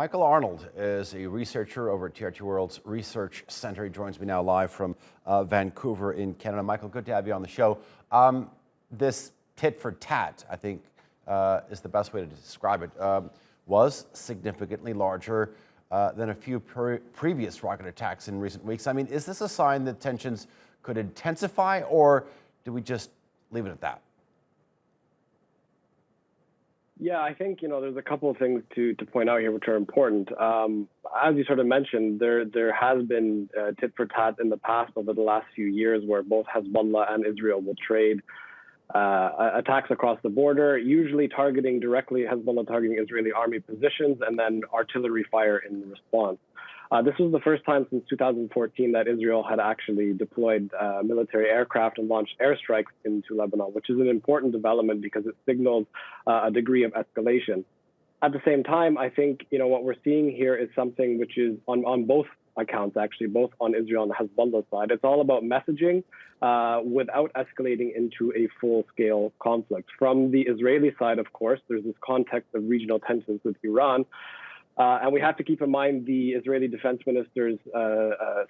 Michael Arnold is a researcher over at TRT World's Research Center. He joins me now live from Vancouver in Canada. Michael, good to have you on the show. This tit for tat, I think, is the best way to describe it, was significantly larger than a few previous rocket attacks in recent weeks. I mean, is this a sign that tensions could intensify, or do we just leave it at that? Yeah, I think, there's a couple of things to point out here which are important. As you sort of mentioned, there has been tit for tat in the past over the last few years where both Hezbollah and Israel will trade attacks across the border, usually Hezbollah targeting Israeli army positions and then artillery fire in response. This was the first time since 2014 that Israel had actually deployed military aircraft and launched airstrikes into Lebanon, which is an important development because it signals a degree of escalation. At the same time, I think what we're seeing here is something which is on both accounts, actually, both on Israel and the Hezbollah side. It's all about messaging without escalating into a full-scale conflict. From the Israeli side, of course, there's this context of regional tensions with Iran. And we have to keep in mind the Israeli defense minister's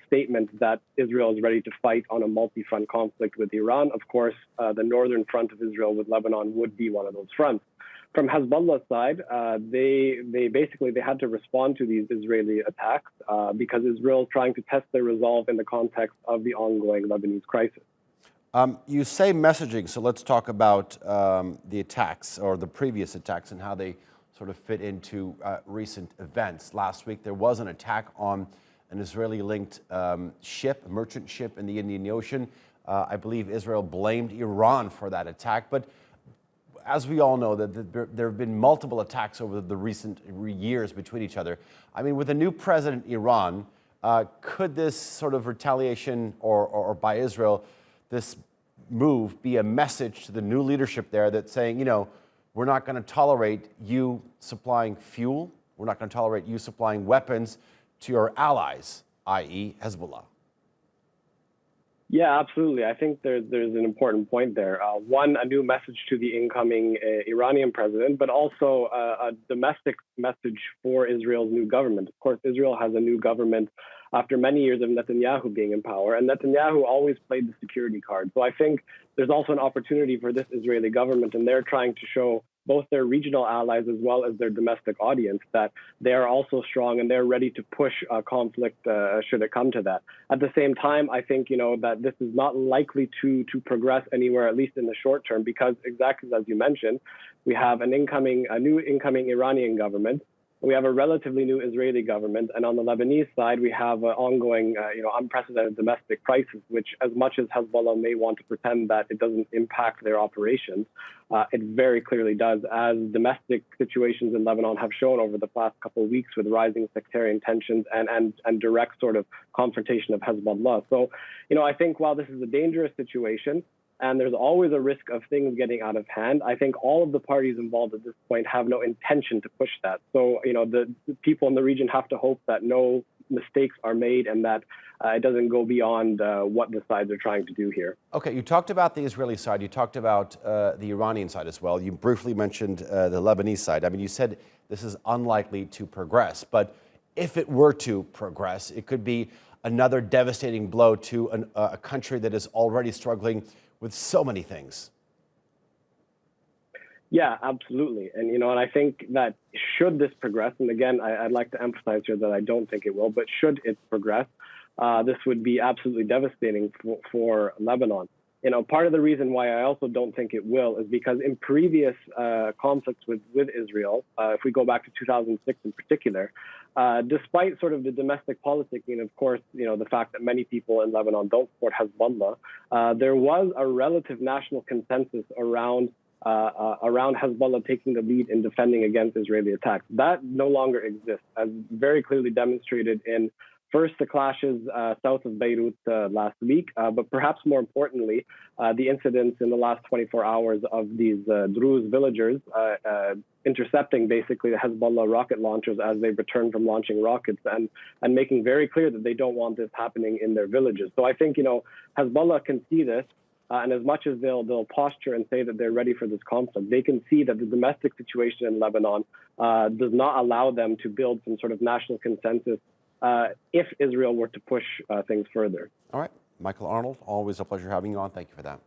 statement that Israel is ready to fight on a multi-front conflict with Iran. Of course, the northern front of Israel with Lebanon would be one of those fronts. From Hezbollah's side, they had to respond to these Israeli attacks because Israel is trying to test their resolve in the context of the ongoing Lebanese crisis. You say messaging, so let's talk about the attacks or the previous attacks and how they sort of fit into recent events. Last week, there was an attack on an Israeli-linked ship, a merchant ship in the Indian Ocean. I believe Israel blamed Iran for that attack. But as we all know, that there have been multiple attacks over the recent years between each other. I mean, with a new president in Iran, could this sort of retaliation or by Israel, this move be a message to the new leadership there that's saying, we're not going to tolerate you supplying fuel. We're not going to tolerate you supplying weapons to your allies, i.e. Hezbollah? Yeah, absolutely. I think there's an important point there. One, a new message to the incoming Iranian president, but also a domestic message for Israel's new government. Of course, Israel has a new government after many years of Netanyahu being in power, and Netanyahu always played the security card. So I think there's also an opportunity for this Israeli government, and they're trying to show both their regional allies as well as their domestic audience that they are also strong and they're ready to push a conflict should it come to that. At the same time, I think that this is not likely to progress anywhere, at least in the short term, because exactly as you mentioned, we have a new incoming Iranian government. We have a relatively new Israeli government, and on the Lebanese side, we have an ongoing, unprecedented domestic crisis, which, as much as Hezbollah may want to pretend that it doesn't impact their operations, it very clearly does, as domestic situations in Lebanon have shown over the past couple of weeks with rising sectarian tensions and direct sort of confrontation of Hezbollah. So, I think while this is a dangerous situation, and there's always a risk of things getting out of hand, I think all of the parties involved at this point have no intention to push that. So, the people in the region have to hope that no mistakes are made and that it doesn't go beyond what the sides are trying to do here. Okay, you talked about the Israeli side. You talked about the Iranian side as well. You briefly mentioned the Lebanese side. I mean, you said this is unlikely to progress, but if it were to progress, it could be another devastating blow to a country that is already struggling with so many things. Yeah, absolutely. And, and I think that should this progress, and again, I'd like to emphasize here that I don't think it will, but should it progress, this would be absolutely devastating for Lebanon. Part of the reason why I also don't think it will is because in previous conflicts with Israel, if we go back to 2006 in particular, despite sort of the domestic politicking, of course, the fact that many people in Lebanon don't support Hezbollah, there was a relative national consensus around Hezbollah taking the lead in defending against Israeli attacks. That no longer exists, as very clearly demonstrated in first the clashes south of Beirut last week, but perhaps more importantly, the incidents in the last 24 hours of these Druze villagers intercepting basically the Hezbollah rocket launchers as they return from launching rockets and making very clear that they don't want this happening in their villages. So I think, Hezbollah can see this. And as much as they'll posture and say that they're ready for this conflict, they can see that the domestic situation in Lebanon does not allow them to build some sort of national consensus if Israel were to push things further. All right. Michael Arnold, always a pleasure having you on. Thank you for that.